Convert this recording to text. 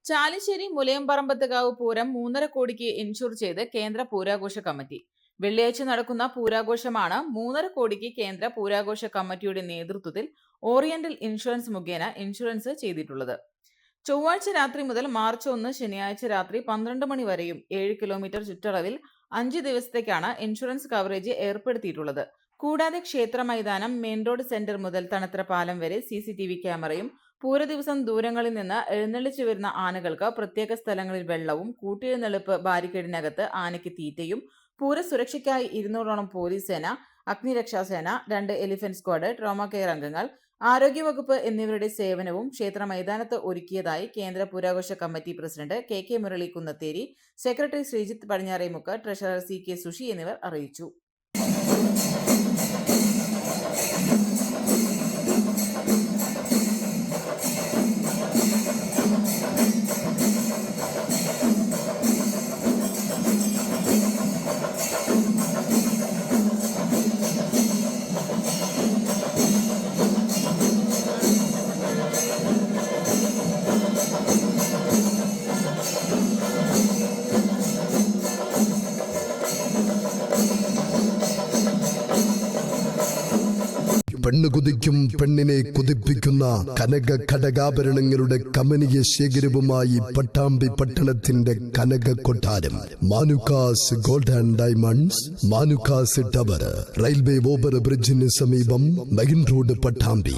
ചാലിശ്ശേരി മുലയംപറമ്പത്തുകാവ് പൂരം 3.5 കോടിക്ക് ഇൻഷുർ ചെയ്ത് കേന്ദ്ര പൂരാഘോഷ കമ്മിറ്റി. വെള്ളിയാഴ്ച നടക്കുന്ന പൂരാഘോഷമാണ് 3.5 കോടിക്ക് കേന്ദ്ര പൂരാഘോഷ കമ്മിറ്റിയുടെ നേതൃത്വത്തിൽ ഓറിയന്റൽ ഇൻഷുറൻസ് മുഖേന ഇൻഷുറൻസ് ചെയ്തിട്ടുള്ളത്. ചൊവ്വാഴ്ച രാത്രി മുതൽ മാർച്ച് 1 ശനിയാഴ്ച രാത്രി 12 മണി വരെയും 7 കിലോമീറ്റർ ചുറ്റളവിൽ 5 ദിവസത്തേക്കാണ് ഇൻഷുറൻസ് കവറേജ് ഏർപ്പെടുത്തിയിട്ടുള്ളത്. കൂടാതെ ക്ഷേത്ര മൈതാനം, മെയിൻ റോഡ് സെന്റർ മുതൽ തണത്ര പാലം വരെ CCTV ക്യാമറയും, പൂരദിവസം ദൂരങ്ങളിൽ നിന്ന് എഴുന്നള്ളിച്ചു വരുന്ന ആനകൾക്ക് പ്രത്യേക സ്ഥലങ്ങളിൽ വെള്ളവും, കൂട്ടിയെഴുന്നള്ളിപ്പ് ബാരിക്കേഡിനകത്ത് ആനയ്ക്ക് തീറ്റയും, പൂരസുരക്ഷയ്ക്കായി 200ഓളം പോലീസ് സേന, അഗ്നിരക്ഷാസേന, 2 എലിഫന്റ് സ്ക്വാഡ്, ട്രോമ കെയർ അംഗങ്ങൾ, ആരോഗ്യവകുപ്പ് എന്നിവരുടെ സേവനവും ക്ഷേത്ര മൈതാനത്ത് ഒരുക്കിയതായി കേന്ദ്ര പൂരാഘോഷ committee president KK Murali Kunnatheri, secretary Sreejith Padinjaremukku, treasurer CK Sushi എന്നിവർ അറിയിച്ചു. പെണ്ണ് കുതിക്കും പെണ്ണിനെ കുതിപ്പിക്കുന്ന കനക ഘടകാഭരണങ്ങളുടെ കമനീയ ശേഖരവുമായി പട്ടാമ്പി പട്ടണത്തിന്റെ കനക കൊട്ടാരം Manukkas gold and diamonds, Manukkas tower, railway over ബ്രിഡ്ജിന് സമീപം, മെയിൻ റോഡ്, പട്ടാമ്പി.